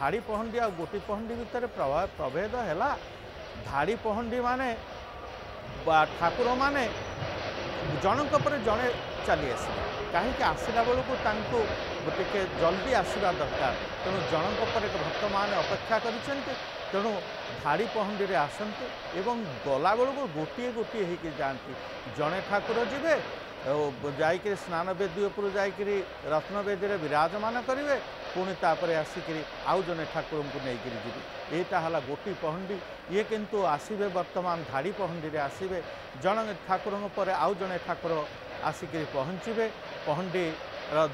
धाड़ी पहंडी आ गोटी पहंडी भितर प्रभेद है। धाड़ी पहंडी माने ठाकुर माने जनक पर जड़े चली आस कहीं आसला बेलू टे जल्दी आसवा दरकार तेणु जनक पर भक्त मैंने अपेक्षा करूँ धाड़ी पहंडी आसती एवं गला बेलू गोटे गोटे होकर जाती जड़े ठाकुर जीवे जाइए स्नान वेदी उपर जाइए रत्नवेदी विराजमान करेंगे पुणी तापर आसिक आउ जने ठाकुर को लेकर जी यहाँ है गोटी पहंडी ये किंतु आसवे वर्तमान धाड़ी पहंडी आसवे जन ठाकुर पर आउ जने ठाकुर आसिक पहुँचे पहंडी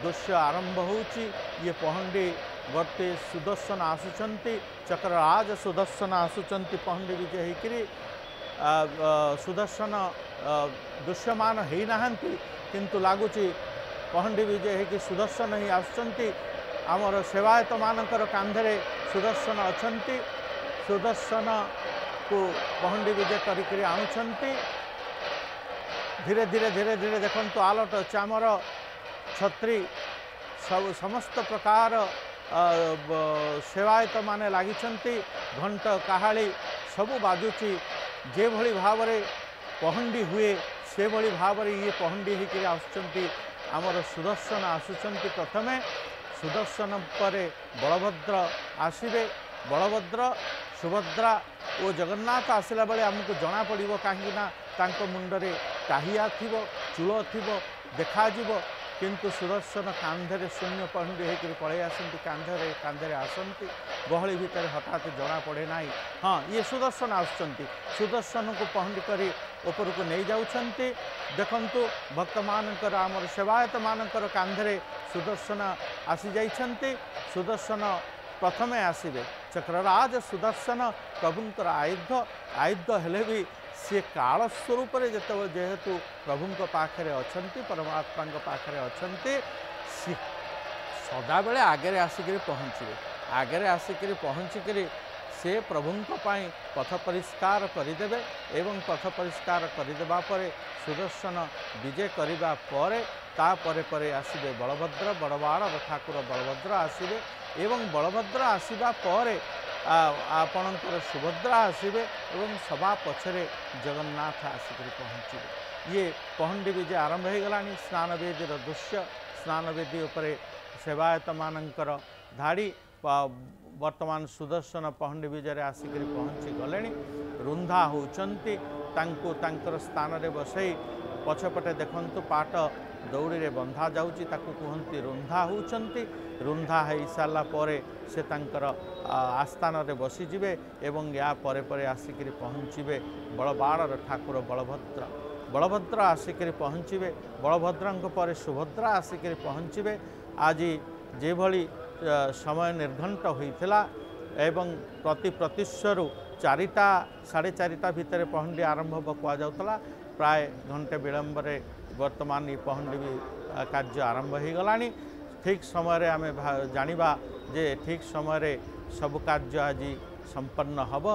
दृश्य आरंभ होची ये पहंडी गोटे सुदर्शन आसुचंती चक्रराज सुदर्शन आसुचंती पहंडी विजय होकर सुदर्शन दृश्यमान हो नाहंती किंतु लगुच पहंडी विजय होकर सुदर्शन ही आसुचंती आमर सेवायत मानकर कांधरे सुदर्शन अछंती सुदर्शन को पहंडी विजय करी आणुचंती धीरे धीरे धीरे धीरे देखंतु आलट चामर छत्री सब समस्त प्रकार सेवायत माने लागिचंती घंट काहाली सबू बाजुची जे भली भाव रे पहंडी हुए से भली भाव रे ये पहंडी होकर आसुचंती आमर सुदर्शन आसुचंती प्रथमे सुदर्शन पर बलभद्र आसवे बलभद्र सुभद्रा और जगन्नाथ आसला बेले आमको जना पड़ो कहीं मुंडरे टाहिया थी चूल थी देखा किंतु सुदर्शन कांधरे शून्य पहंडी होकर पलि आसती कांधरे कांधरे आसती गहली भितर हठात जना पड़े ना। हाँ ये सुदर्शन आसुचंती सुदर्शन को पहंडी करी ऊपर को नहीं जाउछंती देखंतु भक्त मानकर आमर सेवायत मानकर कांधरे सुदर्शन आसी जाइछंती सुदर्शन प्रथमे आसवे चक्रराज सुदर्शन प्रभुंकर आयुध हेले भी सी काल स्वरूप जेहेतु प्रभु पाखे अच्छा परमात्मा पाखे अच्छा सी सदा बेले आगे आसिक पहुँचे आगे आसिक पहुँचिक से प्रभु पथ परिष्कार करदे एवं पथ परिष्कार करदेबा पर सुदर्शन विजय करने पर आसवे बलभद्र बड़वाड़ ठाकुर बलभद्र आसवे एवं बलभद्र आसवा पर आपणकर सुभद्रा आसवे एवं सभा पछरे जगन्नाथ आसिक पहुँचे ये पहंडी विजय आरंभ हो गला। स्नान वेदी दृश्य स्नान वेदी उपरे सेवायत मानकर धाड़ी वर्तमान सुदर्शन पहंडी विजय आसिक पहुँची गले रुंधा होचंती तांको तांकर स्थान रे बसई पछपटे देखंतु पाट दौड़ी रे बंधा जाउची ताकू कहंती रुंधा होचंती रुंधा हो सारा पर से तांकर आस्थान रे बसीजिबे एवं या परे परे आसिक पहुँचे बड़वाड़ ठाकुर बलभद्र बलभद्र आसिक पहुँचे बलभद्र पर सुभद्रा आसिक पहुँचे आज जे भली समय निर्घंट होइथिला एवं प्रति प्रतिश्वरु 4टा 4:30 भितर पहंडी आरंभ कहुला प्राय घंटे विलंब वर्तमान ये पहंडी कार्य आरंभ हो गला। ठीक समय आम जानिबा जे ठीक समय सब कार्य आज संपन्न हब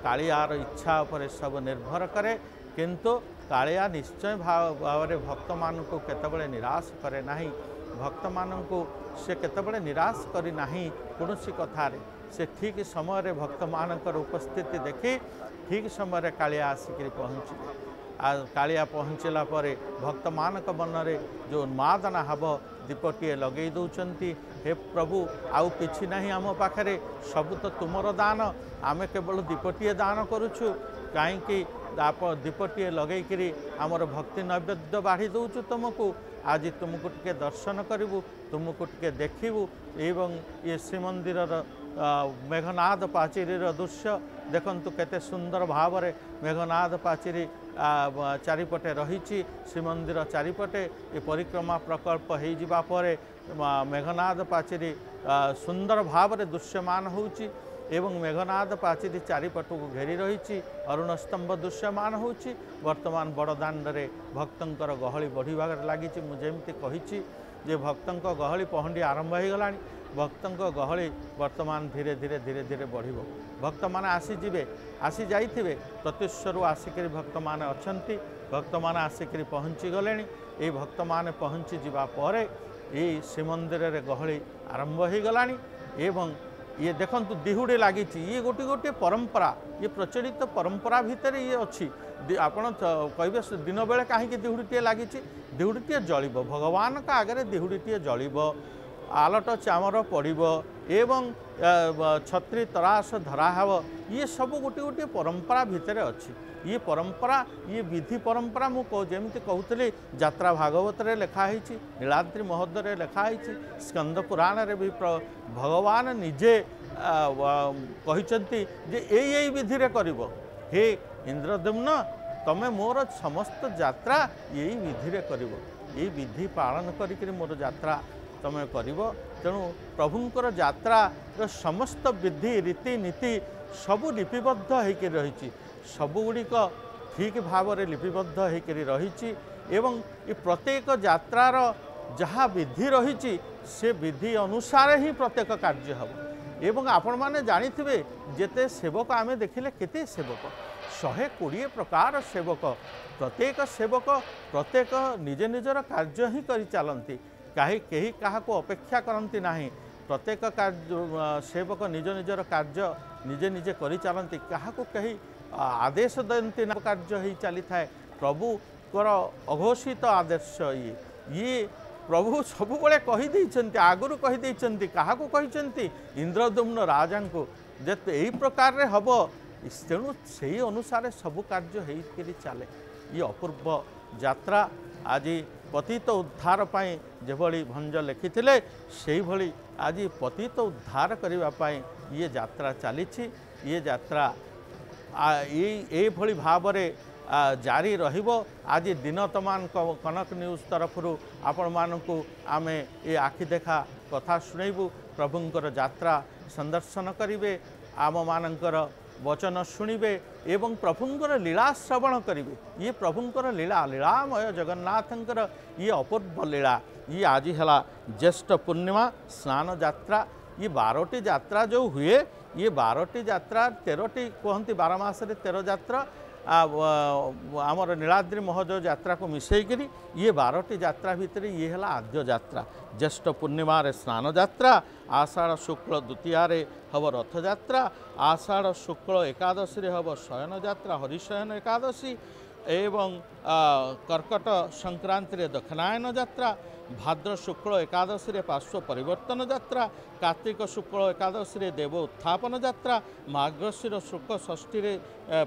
कालियार इच्छा उपर सब निर्भर करे किंतु कालिया निश्चय भाव भक्त मान को केतबेले निराश करे नाही भक्त मान को से केतबेले निराश करी नाही कौनसी कथार से ठीक समय भक्त मानकर उपस्थिति देखी ठीक समय कालिया आसिक पहुँचे कालिया पहुँचला पर भक्त मानक मनरे जो उन्मादना हब दीपटीए लगे दौरान हे प्रभु आउ किछि नाही आम पाखरे सब तो तुमर दान आमे केवल दीपटीए दान करुछु कहीं दीपटीए लगेकरी आमर भक्ति नैवेद्य बाढ़ी दौचु तुमको आज तुमको टिके दर्शन करूँ तुमको टिके देखू एवं ये श्रीमंदिर मेघनाद पाचेरी दृश्य देखंतु केते सुंदर भाव रे मेघनाद पाचेरी चारिपटे रही श्रीमंदिर चारिपटे ये परिक्रमा प्रकल्प हो जिबा परे मेघनाद पाचेरी सुंदर भाव रे दृश्यमान होउची एवं मेघनाद पाचेरी चारिपट को घेरी रही अरुण स्तंभ दृश्यमान होउची वर्तमान बड़दाण्डे भक्तंकर गहली बढ़िबार लागिची मुझेमती कही जे भक्तंक गहली पहंडी आरंभ हो गला भक्तंक गहली वर्तमान धीरे धीरे धीरे धीरे बढ़िबो भक्त माने आसीजिबे आसी जाइथिबे प्रत्युष्वरु आसिक भक्त माने अछंती भक्त माने आसिक पहुँची गले ये भक्त माने पहुँची जिबा परे ये श्रीमंदिर रे गहली आरंभ हो गला एवं ये देखंतु दिहुड़ी लगी ये गोटे गोटे परंपरा ये प्रचलित परंपरा भितर ये अच्छी आपण कहे दिन बेले कहीं दिहुड़ीटे लगी दिहुड़ीटे जल भगवान का आगे दिहुड़ीटे जल आलट चामर पड़ो एवं छत्री तरास धराहब ये सब गोटे गोटे परंपरा भितर अच्छी ये परंपरा ये विधि परंपरा मुझे कहते यात्रा भागवत रे लिखाई नीलाद्रि महोदय लिखाई स्कंद पुराण रे भी भगवान निजे कहते यही विधि रे करिवो हे इंद्रद्युम्न तमे मोर समस्त यात्रा यही विधि रे करिवो यही विधि पालन करी मोर यात्रा तमें कर तेणु प्रभुंकर यात्रा समस्त विधि रीति नीति सबू लिपिबद्ध होकर रही सबुगुड़िक ठीक भाव में लिपिबद्ध होकर रही एवं ये प्रत्येक यात्रार जहाँ विधि रही से विधि अनुसार ही प्रत्येक कार्य हम एवं आपण मैंने जानिथिबे जेते सेवक आमे देखिले केते सेवक 120 प्रकार सेवक प्रत्येक निज निजर कार्य ही करि चलंती कहीं क्या अपेक्षा करती ना प्रत्येक कार्य सेवक निज निजर कार्य निजे निजे करि चलंती क्या कहीं आदेश दिखती ना कार्य ही चली थाए प्रभुकर अघोषित आदेश ये प्रभु सबुबले कहीदे आगुरी कहीदे क्या कहते इंद्रद्युम्न राजा को जब यही प्रकार रे हम तेणु से अनुसार सबु कार्य हो चले ये अपूर्व यात्रा आज पतित उद्धार पाई जेभली भंज लिखिथिले सेही भली आज पतित उद्धार करने ये यात्रा चली ये यात्रा ये भली भाव में जारी रहिबो। आज दिन तमान कनक न्यूज तरफ आपण मानकु आमे ये आखि देखा कथा शुणैबू प्रभुंकर यात्रा संदर्शन करिवे आम मानकर वचन शुणिबे एवं प्रभुंकर लीला श्रवण करिवे ये प्रभुंकर लीला लीलामय जगन्नाथंकर ये अपूर्व लीला ये आज है ज्येष्ठ पूर्णिमा स्नान यात्रा ये 12टी यात्रा जो हुए ये 12टी यात्रा 13टी कहती 12 मासरे 13 यात्रा आमर नीलाद्रि महोदय यात्रा को मिसेकरी ये 12टी यात्रा भितर ये है आद्य यात्रा ज्येष्ठ पूर्णिमा स्नान यात्रा आषाढ़ शुक्ल द्वितीया हम रथ यात्रा आषाढ़ शुक्ल एकादशी हम शयन यात्रा हरिशयन एकादशी एवं कर्कट संक्रांति दक्षिणायन यात्रा भाद्र शुक्ल एकादशी पार्श्व परिवर्तन यात्रा कार्तिक शुक्ल एकादशी देव उत्थापन यात्रा मार्गशीर शुक्ल षष्ठी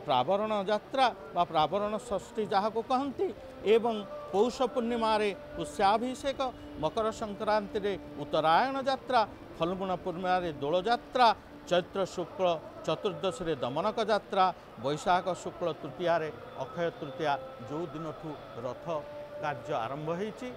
प्रावरण यात्रा व प्रावरण षष्ठी जहाँ को कहती एवं पौष पूर्णिमा पुष्याभिषेक मकर संक्रांति उत्तरायण यात्रा फल्गुण पूर्णिमा दोल यात्रा चैत्र शुक्ल चतुर्दशी दमनक यात्रा वैशाख शुक्ल तृतीया अक्षय तृतीया जो दिन रथ कार्य आरंभ होती।